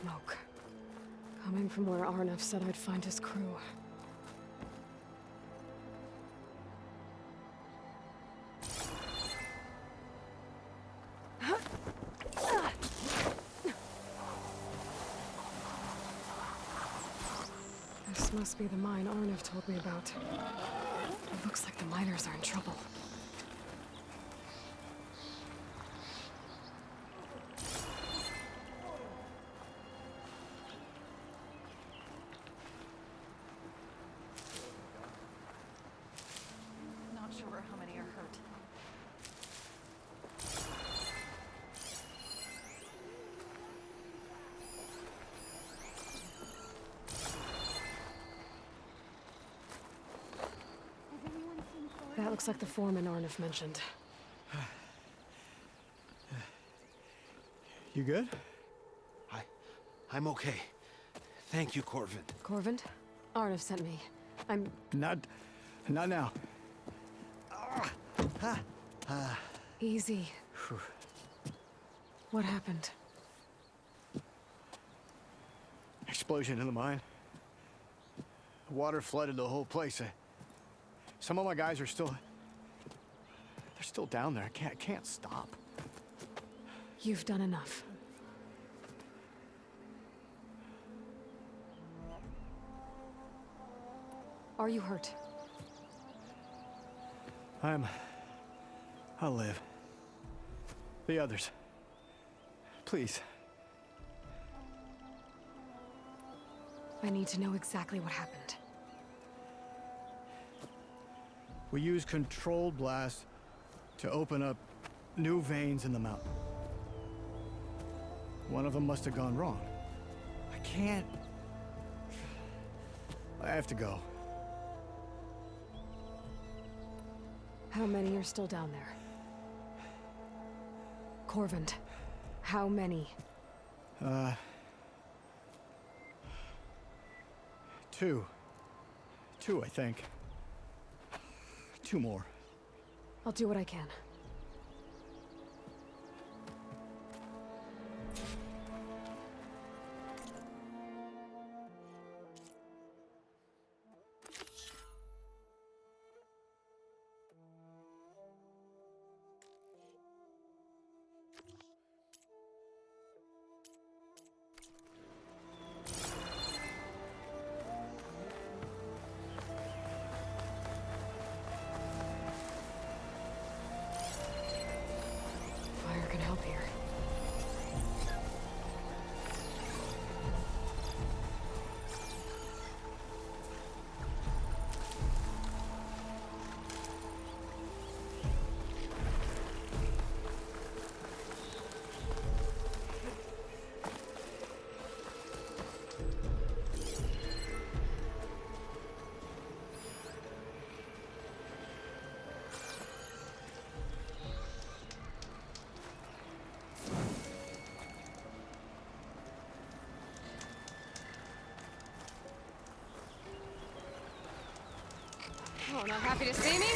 smoke. Coming from where Arnav said I'd find his crew. This must be the mine Arnav told me about. It looks like the miners are in trouble. Not sure how many are hurt. That looks like the foreman Arnav mentioned. You good? I'm okay. Thank you, Corvin. Corvin? Arnav sent me. I'm... Not now. Easy. What happened? Explosion in the mine. The water flooded the whole place. Some of my guys are still... They're still down there. I can't stop. You've done enough. Are you hurt? I'll live. The others. Please. I need to know exactly what happened. We used controlled blasts to open up new veins in the mountain. One of them must have gone wrong. I have to go. How many are still down there? Corvin, how many? Two, I think. 2 more. I'll do what I can. Fire can help here. Oh, not happy to see me?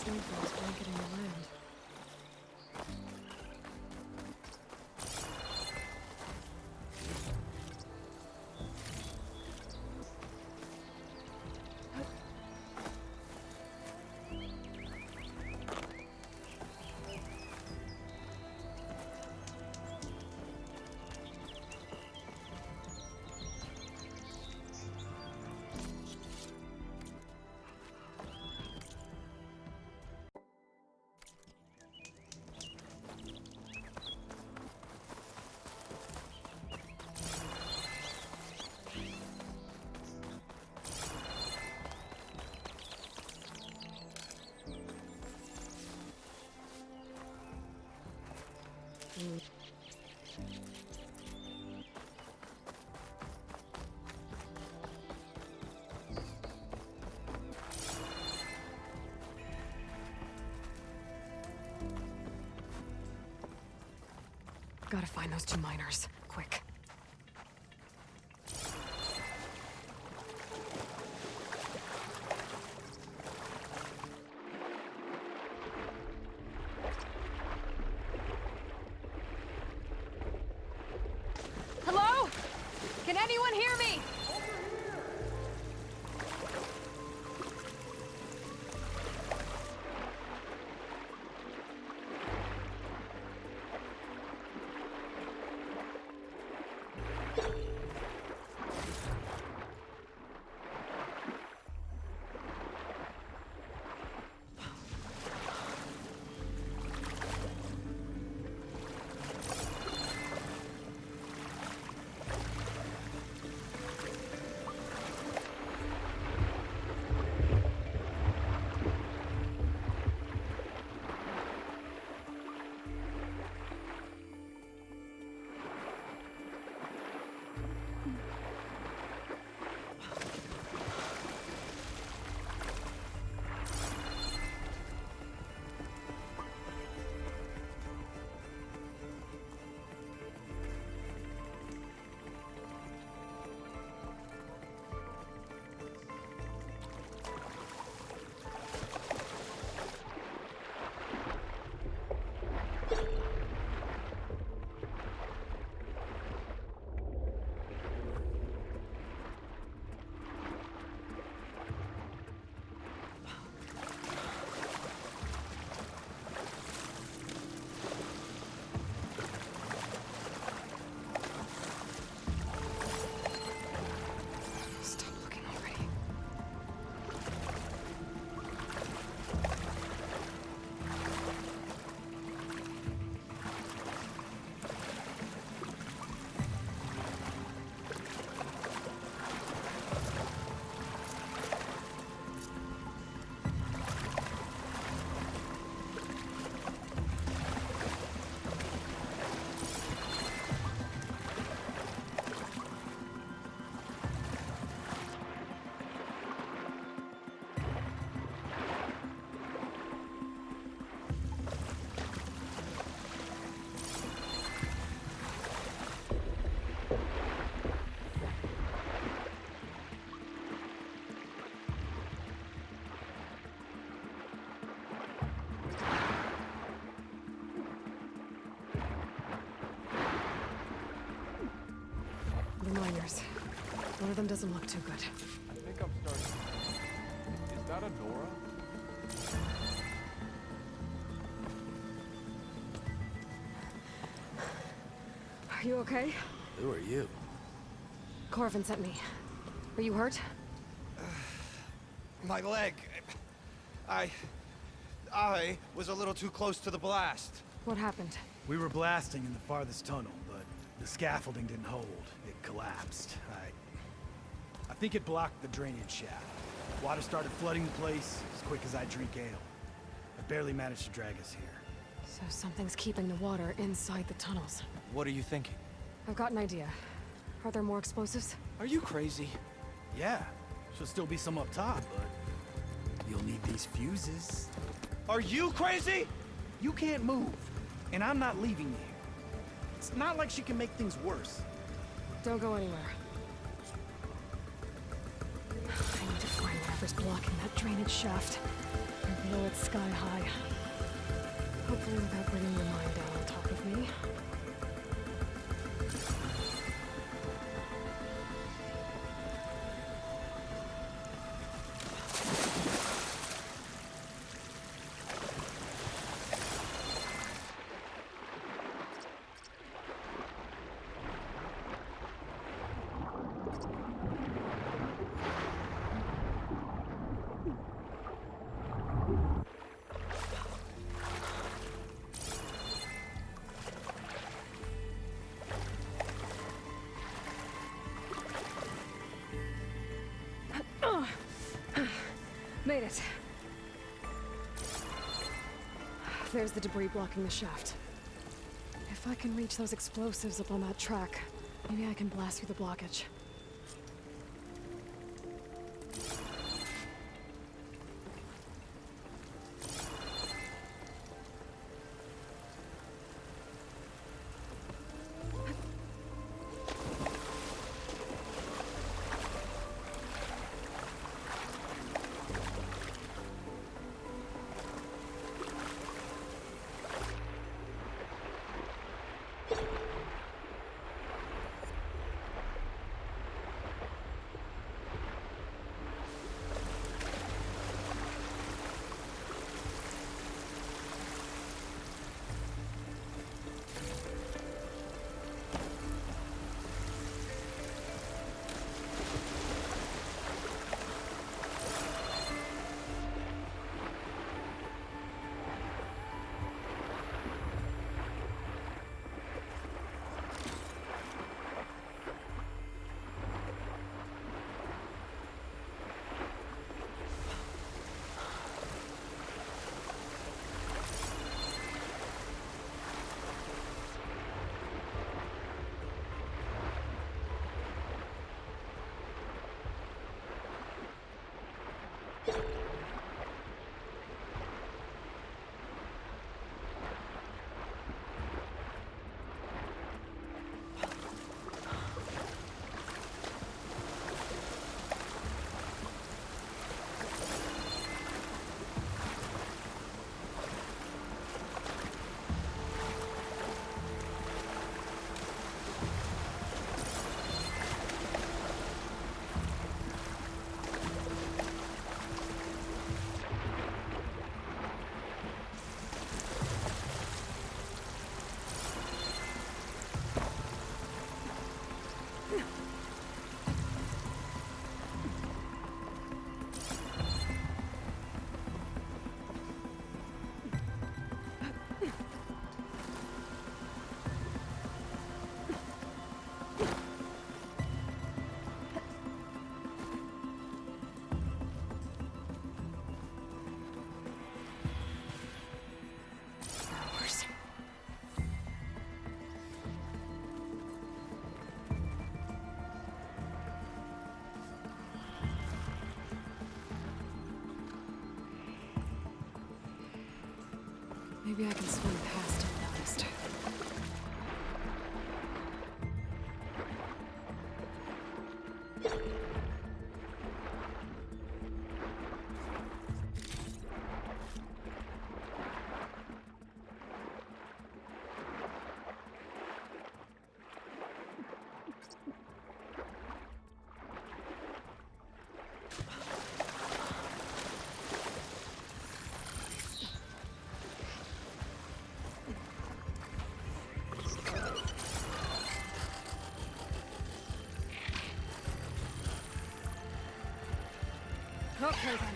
snowfall is blanketing the land. Gotta find those two miners, quick. Hello? Can anyone hear me? The miners. One of them doesn't look too good. I think I'm starting. Is that a Nora? Are you okay? Who are you? Corvin sent me. Are you hurt? My leg. I was a little too close to the blast. What happened? We were blasting in the farthest tunnel, but the scaffolding didn't hold. It collapsed. I think it blocked the drainage shaft. Water started flooding the place as quick as I drink ale. I barely managed to drag us here. So something's keeping the water inside the tunnels. What are you thinking? I've got an idea. Are there more explosives? Are you crazy? Yeah, should still be some up top, but you'll need these fuses. Are you crazy? You can't move, and I'm not leaving you here. It's not like she can make things worse. Don't go anywhere. I need to find whatever's blocking that drainage shaft and NotPRO at sky high. Hopefully without bringing your mind down on top of me. Made it. There's the debris blocking the shaft. If I can reach those explosives up on that track, maybe I can blast through the blockage. Maybe I can swim past unnoticed. Okay then.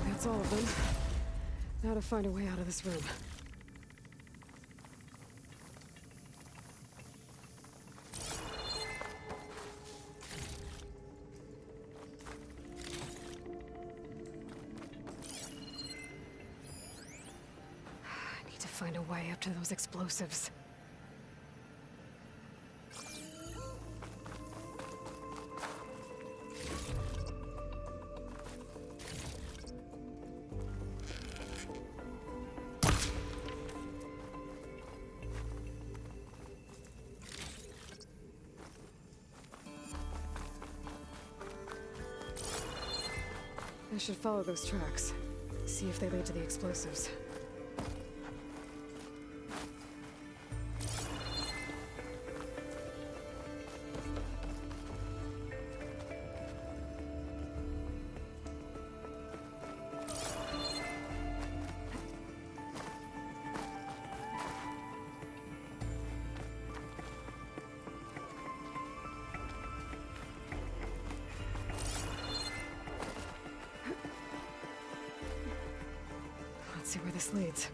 That's all of them. Now to find a way out of this room. find a way up to those explosives. I should follow those tracks. See if they lead to the explosives. Let's see where this leads.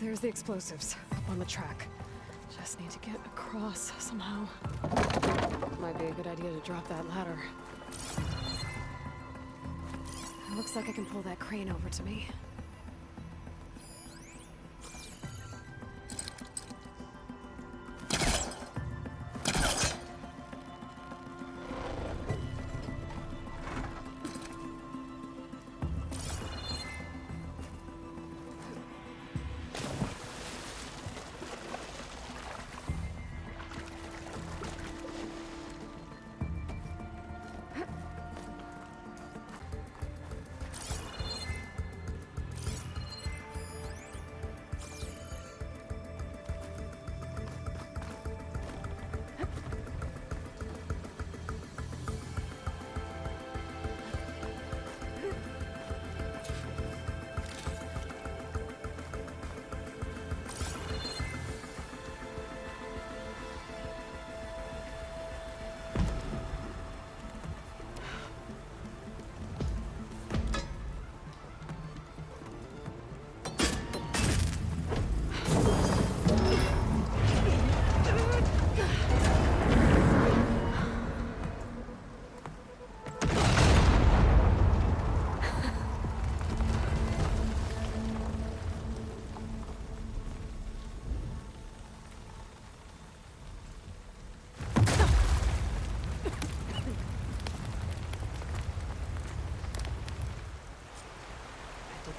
There's the explosives, up on the track. Just need to get across somehow. Might be a good idea to drop that ladder. It looks like I can pull that crane over to me.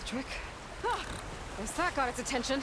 Trick. Ah, guess that got its attention.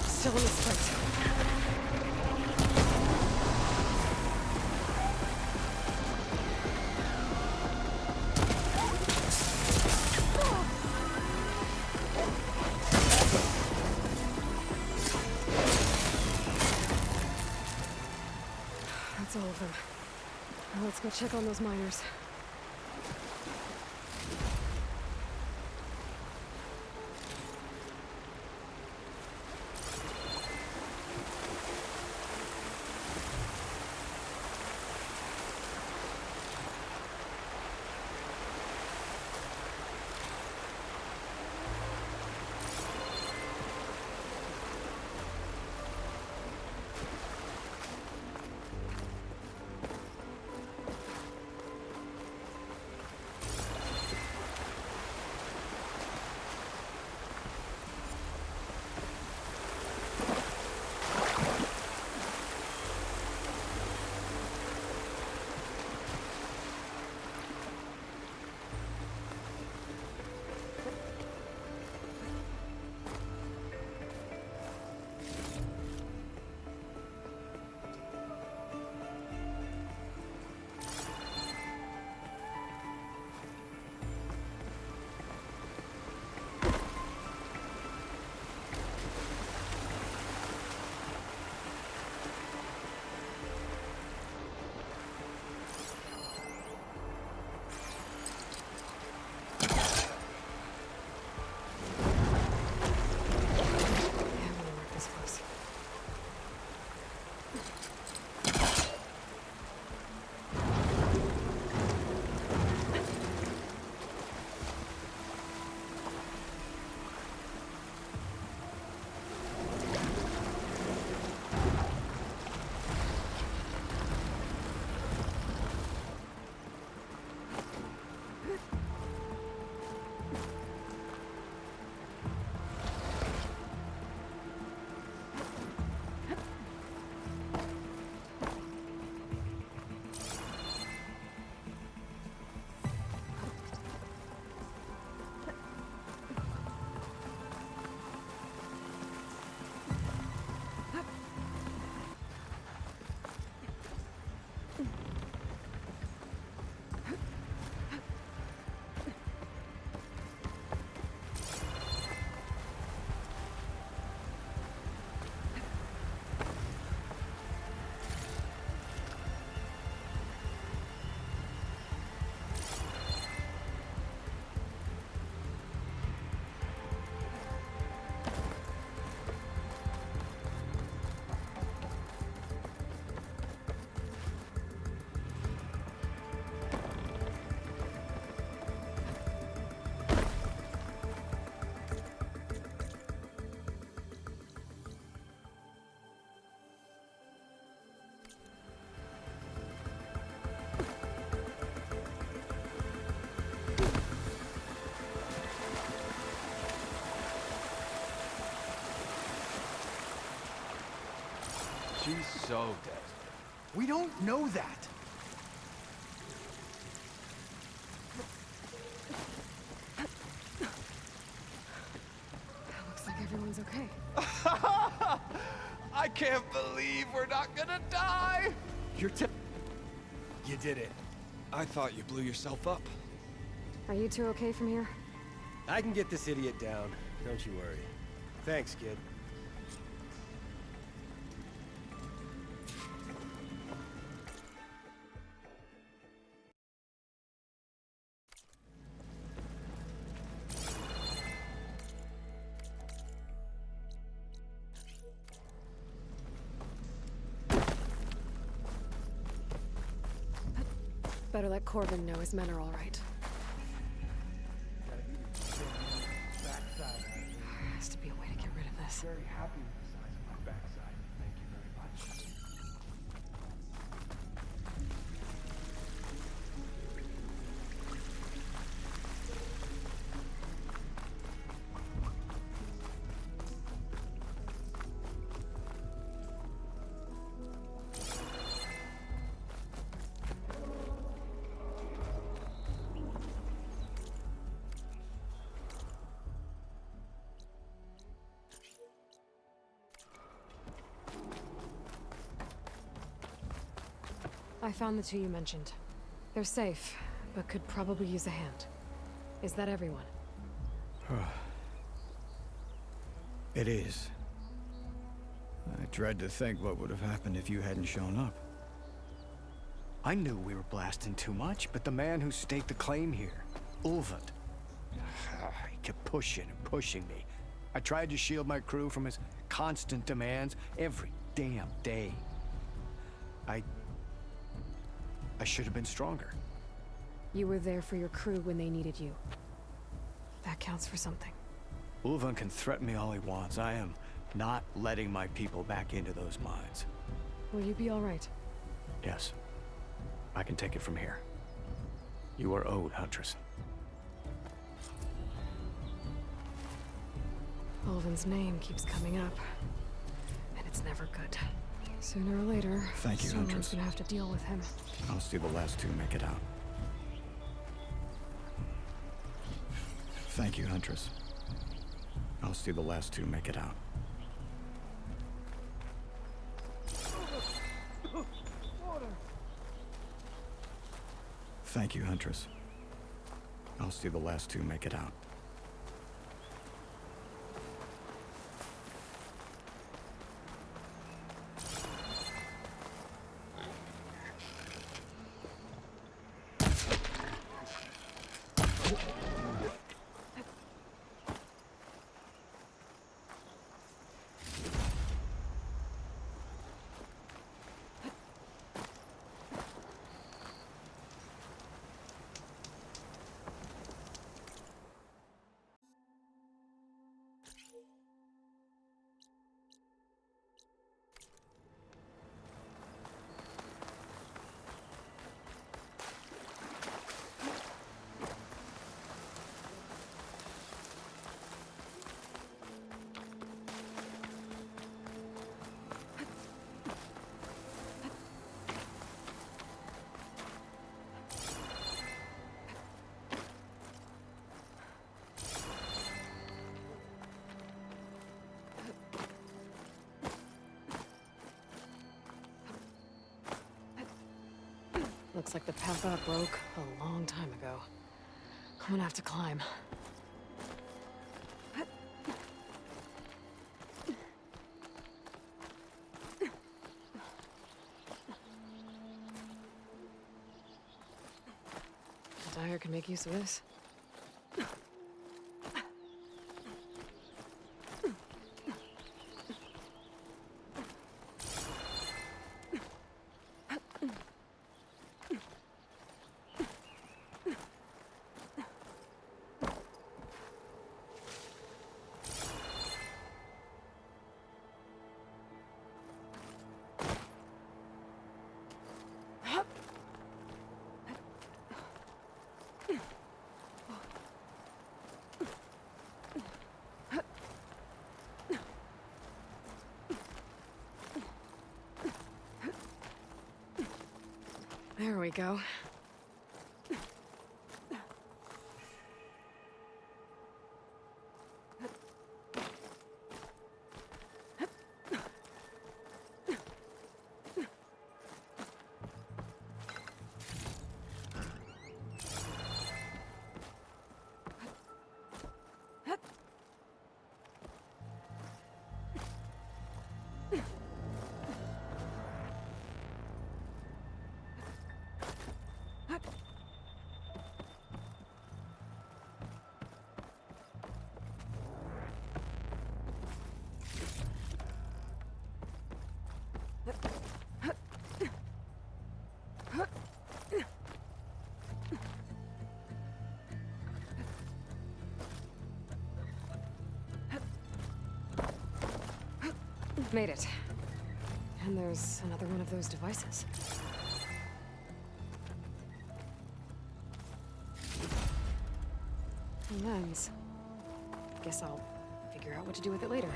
Still in this fight. That's all of them. Now let's go check on those miners. She's so dead. We don't know that. Looks like everyone's okay. I can't believe we're not gonna die! You did it. I thought you blew yourself up. Are you two okay from here? I can get this idiot down. Don't you worry. Thanks, kid. Better let Corbin know his men are all right. Has to be a way to get rid of this. Very happy with the size of my backside. Thank you very much. I found the two you mentioned. They're safe, but could probably use a hand. Is that everyone? It is. I dread to think what would have happened if you hadn't shown up. I knew we were blasting too much, but the man who staked the claim here, Ulvund, he kept pushing and pushing me. I tried to shield my crew from his constant demands every damn day. I should have been stronger. You were there for your crew when they needed you. That counts for something. Ulvund can threaten me all he wants. I am not letting my people back into those mines. Will you be all right? Yes. I can take it from here. You are owed, Huntress. Ulvund's name keeps coming up, and it's never good. Sooner or later, Thank you, someone's Huntress. gonna have to deal with him. I'll see the last two make it out. Thank you, Huntress. I'll see the last two make it out. Thank you, Huntress. I'll see the last two make it out. Looks like the path out broke a long time ago. I'm gonna have to climb. Dyer can make use of this. There we go. Made it. And there's another one of those devices. A lens. Guess I'll figure out what to do with it later.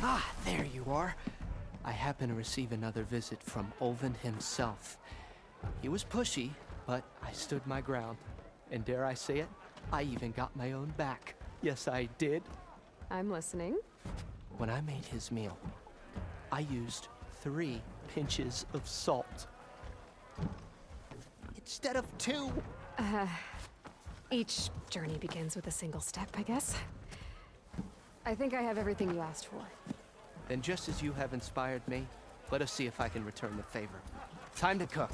Ah, there you are. I happen to receive another visit from Olvin himself. He was pushy, but I stood my ground. And dare I say it, I even got my own back. Yes, I did. I'm listening. When I made his meal, I used 3 pinches of salt. Instead of 2. Each journey begins with a single step, I guess. I think I have everything you asked for. Then just as you have inspired me, let us see if I can return the favor. Time to cook.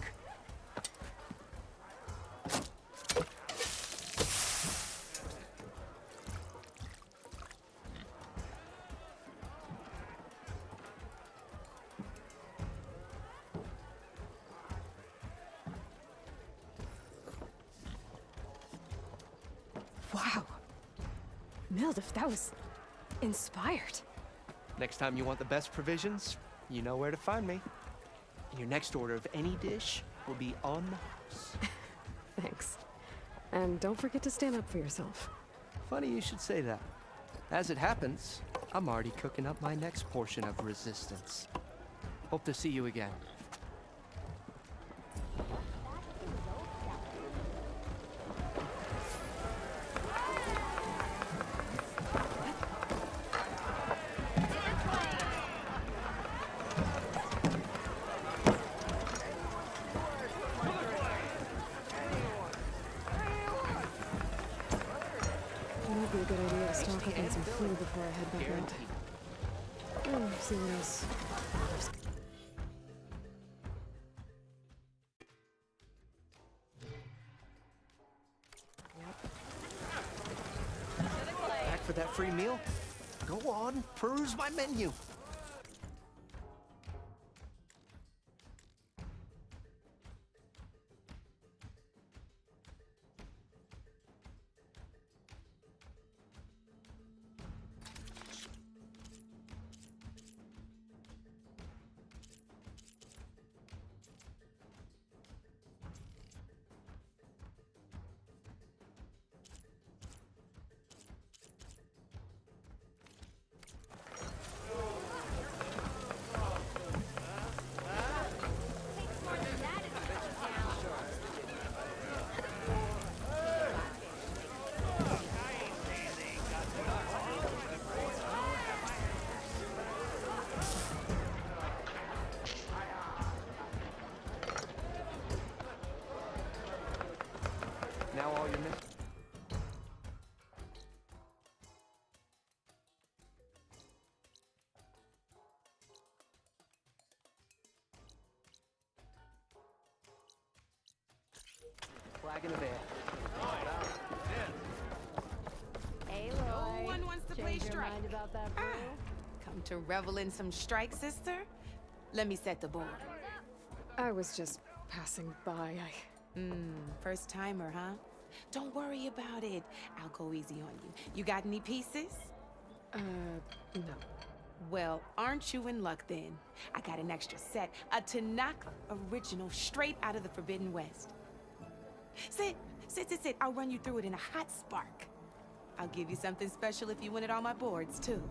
Wow. Mild, that was inspired. Next time you want the best provisions, you know where to find me. And your next order of any dish will be on the house. Thanks. And don't forget to stand up for yourself. Funny you should say that. As it happens, I'm already cooking up my next portion of resistance. Hope to see you again. Might be a good idea to stock up on some food before I head back out. See what else. Back for that free meal? Go on, peruse my menu. Now all your men. Flag in the van. Hey, Lloyd. No one wants to play Change your strike. mind about that, bro? Come to revel in some strike, sister? Let me set the board. I was just passing by. First timer, huh? Don't worry about it. I'll go easy on you. You got any pieces? No. Well, aren't you in luck then? I got an extra set, a Tanakh original straight out of the Forbidden West. Sit. I'll run you through it in a hot spark. I'll give you something special if you win it on my boards, too.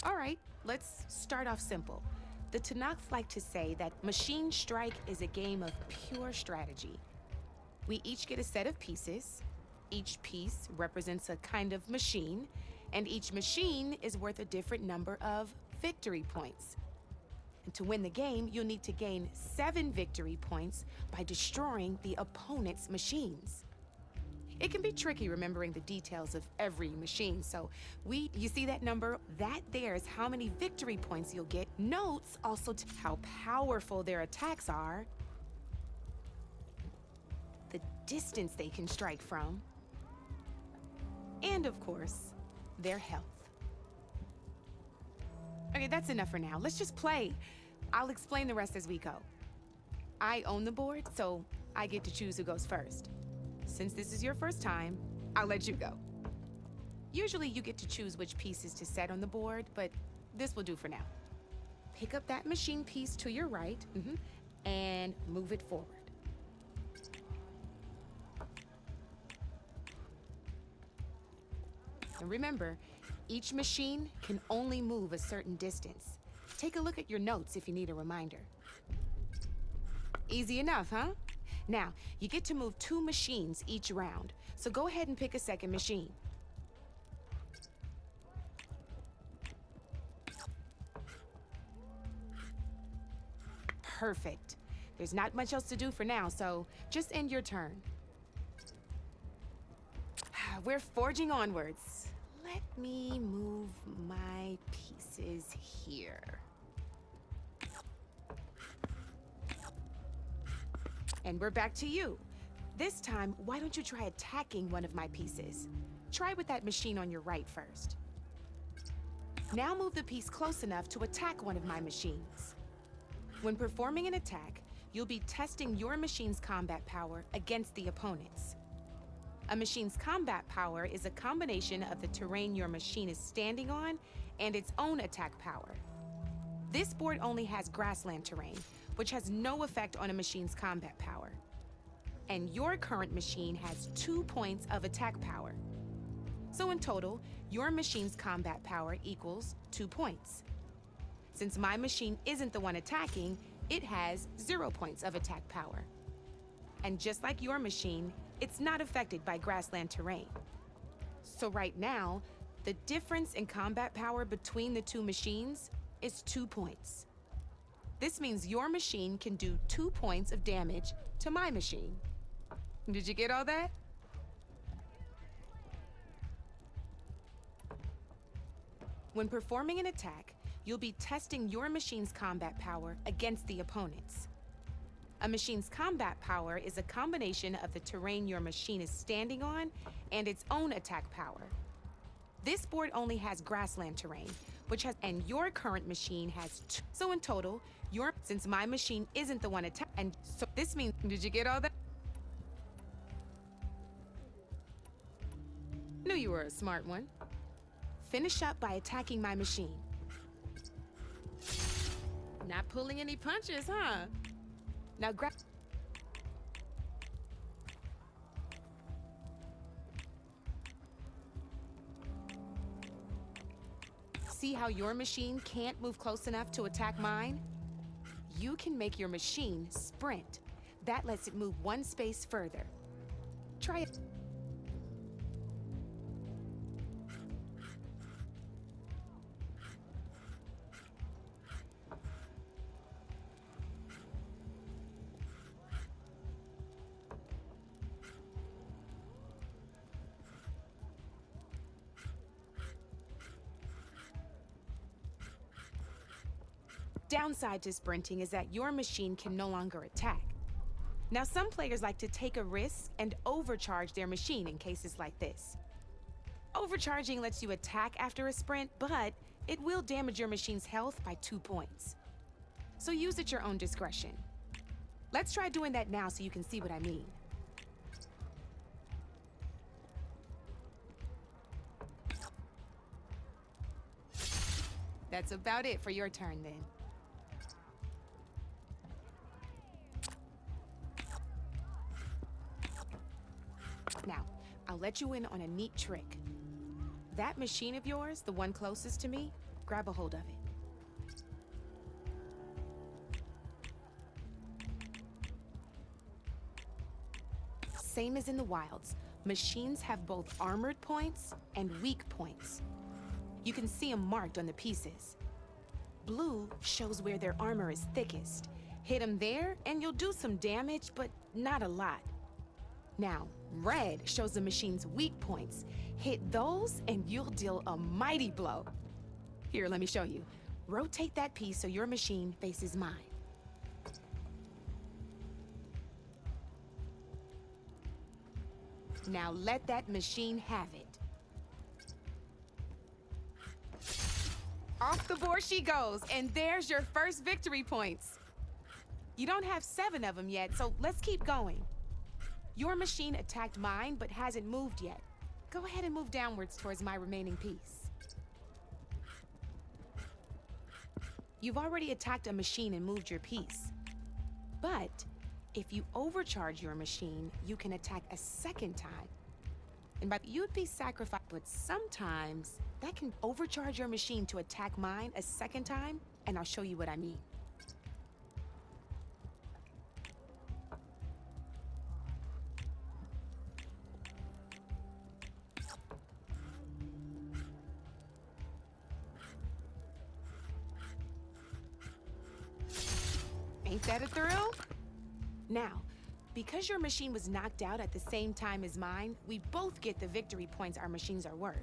All right, let's start off simple. The Tanakh like to say that Machine Strike is a game of pure strategy. We each get a set of pieces. Each piece represents a kind of machine, and each machine is worth a different number of victory points. And to win the game, you'll need to gain 7 victory points by destroying the opponent's machines. It can be tricky remembering the details of every machine, so you see that number? That there is how many victory points you'll get. Notes also how powerful their attacks are, the distance they can strike from, and of course, their health. Okay, that's enough for now. Let's just play. I'll explain the rest as we go. I own the board, so I get to choose who goes first. Since this is your first time, I'll let you go. Usually you get to choose which pieces to set on the board, but this will do for now. Pick up that machine piece to your right, and move it forward. And remember, each machine can only move a certain distance. Take a look at your notes if you need a reminder. Easy enough, huh? Now, you get to move 2 machines each round, so go ahead and pick a second machine. Perfect. There's not much else to do for now, so just end your turn. We're forging onwards. Let me move my pieces here. And we're back to you. This time, why don't you try attacking one of my pieces? Try with that machine on your right first. Now move the piece close enough to attack one of my machines. When performing an attack, you'll be testing your machine's combat power against the opponent's. A machine's combat power is a combination of the terrain your machine is standing on and its own attack power. This board only has grassland terrain, which has no effect on a machine's combat power. And your current machine has 2 points of attack power. So in total, your machine's combat power equals 2 points. Since my machine isn't the one attacking, it has 0 points of attack power. And just like your machine, it's not affected by grassland terrain. So right now, the difference in combat power between the two machines is 2 points. This means your machine can do 2 points of damage to my machine. Did you get all that? When performing an attack, you'll be testing your machine's combat power against the opponent's. A machine's combat power is a combination of the terrain your machine is standing on and its own attack power. This board only has grassland terrain, and your current machine has two. So in total, since my machine isn't the one attacking, and so this means, did you get all that? Knew you were a smart one. Finish up by attacking my machine. Not pulling any punches, huh? Now grab. See how your machine can't move close enough to attack mine? You can make your machine sprint. That lets it move one space further. Try it. Downside to sprinting is that your machine can no longer attack. Now, some players like to take a risk and overcharge their machine in cases like this. Overcharging lets you attack after a sprint, but it will damage your machine's health by 2 points. So use at your own discretion. Let's try doing that now so you can see what I mean. That's about it for your turn then. Now, I'll let you in on a neat trick. That machine of yours, the one closest to me, grab a hold of it. Same as in the wilds, machines have both armored points and weak points. You can see them marked on the pieces. Blue shows where their armor is thickest. Hit them there and you'll do some damage, but not a lot. Now, red shows the machine's weak points. Hit those and you'll deal a mighty blow. Here, let me show you. Rotate that piece so your machine faces mine. Now let that machine have it. Off the board she goes, and there's your first victory points. You don't have 7 of them yet, so let's keep going. Your machine attacked mine, but hasn't moved yet. Go ahead and move downwards towards my remaining piece. You've already attacked a machine and moved your piece. But if you overcharge your machine, you can attack a second time. And you'd be sacrificed, but sometimes that can overcharge your machine to attack mine a second time, and I'll show you what I mean. Ain't that a thrill? Now, because your machine was knocked out at the same time as mine, we both get the victory points our machines are worth.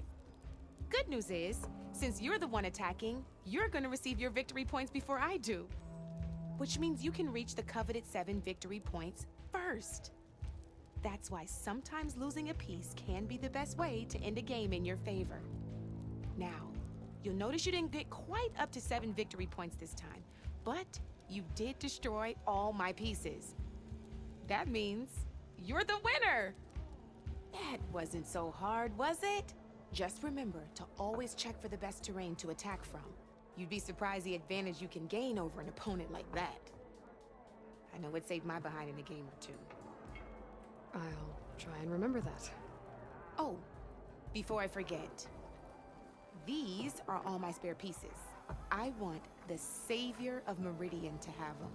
Good news is, since you're the one attacking, you're gonna receive your victory points before I do. Which means you can reach the coveted 7 victory points first. That's why sometimes losing a piece can be the best way to end a game in your favor. Now, you'll notice you didn't get quite up to 7 victory points this time, but you did destroy all my pieces. That means you're the winner! That wasn't so hard, was it? Just remember to always check for the best terrain to attack from. You'd be surprised the advantage you can gain over an opponent like that. I know it saved my behind in a game or 2. I'll try and remember that. Oh, before I forget, these are all my spare pieces. I want the savior of Meridian to have them.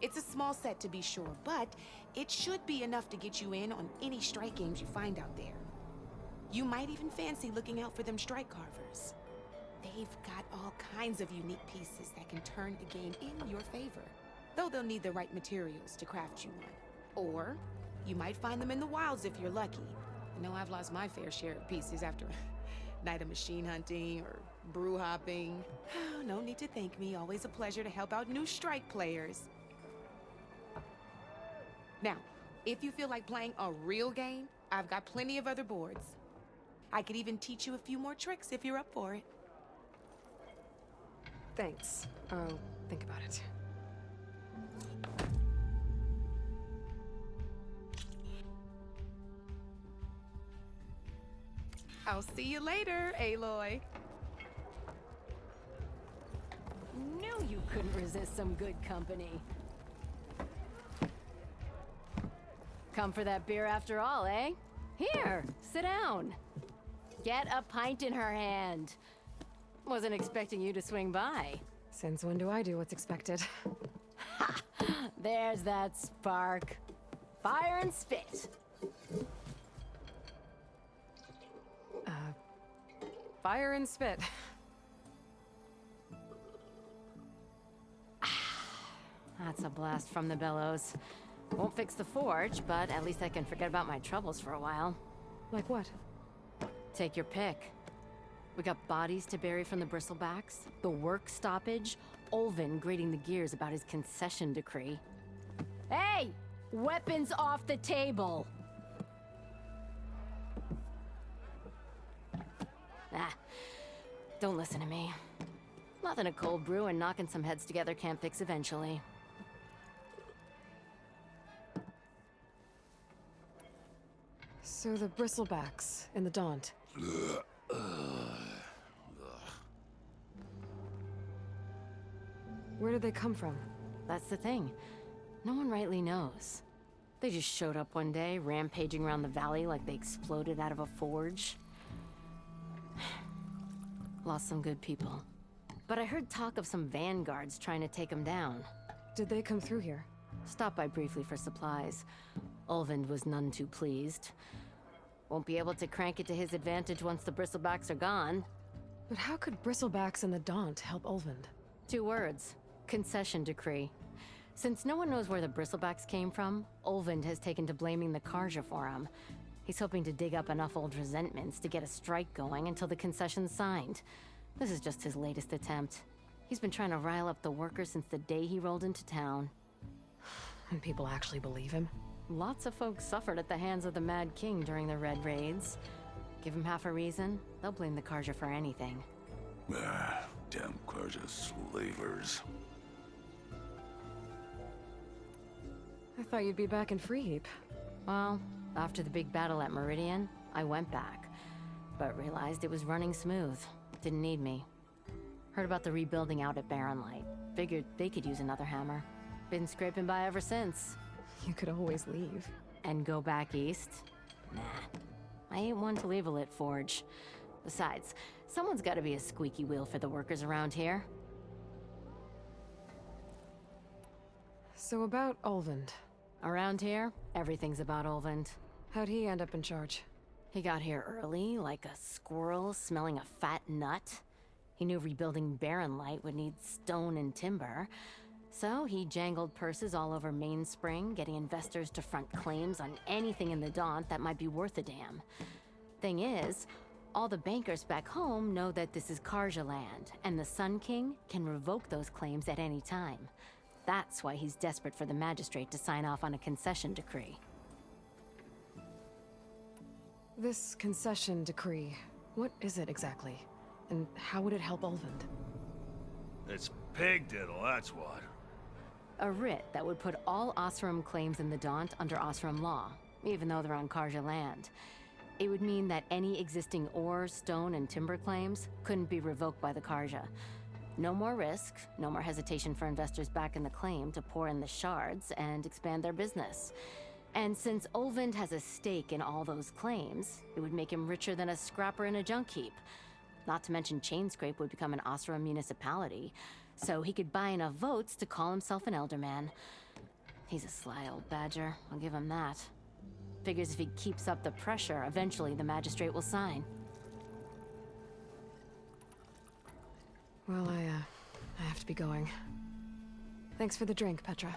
It's a small set to be sure, but it should be enough to get you in on any strike games you find out there. You might even fancy looking out for them strike carvers. They've got all kinds of unique pieces that can turn a game in your favor, though they'll need the right materials to craft you one. Or you might find them in the wilds if you're lucky. I know I've lost my fair share of pieces after a night of machine hunting or brew hopping. No need to thank me. Always a pleasure to help out new strike players. Now, if you feel like playing a real game, I've got plenty of other boards. I could even teach you a few more tricks if you're up for it. Thanks. I'll think about it. I'll see you later, Aloy. Knew you couldn't resist some good company. Come for that beer after all, eh? Here, sit down. Get a pint in her hand. Wasn't expecting you to swing by. Since when do I do what's expected? Ha! There's that spark. Fire and spit. Fire and spit. That's a blast from the bellows. Won't fix the forge, but at least I can forget about my troubles for a while. Like what? Take your pick. We got bodies to bury from the bristlebacks, the work stoppage, Olvin grating the gears about his concession decree. Hey! Weapons off the table! Ah, don't listen to me. Nothing a cold brew and knocking some heads together can't fix eventually. So the bristlebacks in the Daunt. Where did they come from? That's the thing. No one rightly knows. They just showed up one day, rampaging around the valley like they exploded out of a forge. Lost some good people. But I heard talk of some vanguards trying to take them down. Did they come through here? Stopped by briefly for supplies. Olvind was none too pleased. Won't be able to crank it to his advantage once the bristlebacks are gone. But how could bristlebacks in the Daunt help Olvind? 2 words. Concession decree. Since no one knows where the bristlebacks came from, Olvind has taken to blaming the Karja for him. He's hoping to dig up enough old resentments to get a strike going until the concession's signed. This is just his latest attempt. He's been trying to rile up the workers since the day he rolled into town. And people actually believe him? Lots of folks suffered at the hands of the Mad King during the Red Raids. Give him half a reason, they'll blame the Karja for anything. Damn Karja slavers. I thought you'd be back in Freeheap. Well, after the big battle at Meridian, I went back. But realized it was running smooth. Didn't need me. Heard about the rebuilding out at Barren Light. Figured they could use another hammer. Been scraping by ever since. You could always leave. And go back east? Nah. I ain't one to leave a lit forge. Besides, someone's gotta be a squeaky wheel for the workers around here. So about Olvind. Around here, everything's about Olvind. How'd he end up in charge? He got here early, like a squirrel smelling a fat nut. He knew rebuilding Barren Light would need stone and timber. So he jangled purses all over Mainspring, getting investors to front claims on anything in the Daunt that might be worth a damn. Thing is, all the bankers back home know that this is Karja land, and the Sun King can revoke those claims at any time. That's why he's desperate for the magistrate to sign off on a concession decree. This concession decree, what is it exactly? And how would it help Olvind? It's pig diddle, that's what. A writ that would put all Osram claims in the Daunt under Osram law, even though they're on Karja land. It would mean that any existing ore, stone, and timber claims couldn't be revoked by the Karja. No more risk, no more hesitation for investors back in the claim to pour in the shards and expand their business. And since Olvind has a stake in all those claims, it would make him richer than a scrapper in a junk heap. Not to mention Chainscrape would become an Osram municipality, so he could buy enough votes to call himself an elderman. He's a sly old badger, I'll give him that. Figures if he keeps up the pressure, eventually the magistrate will sign. Well, I have to be going. Thanks for the drink, Petra.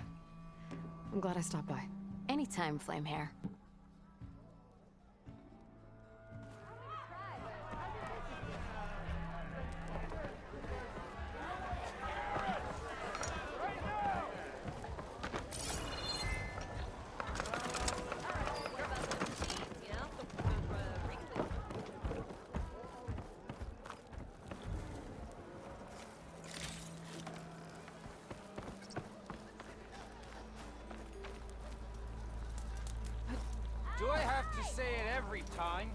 I'm glad I stopped by. Anytime, Flamehair. Do I have to say it every time?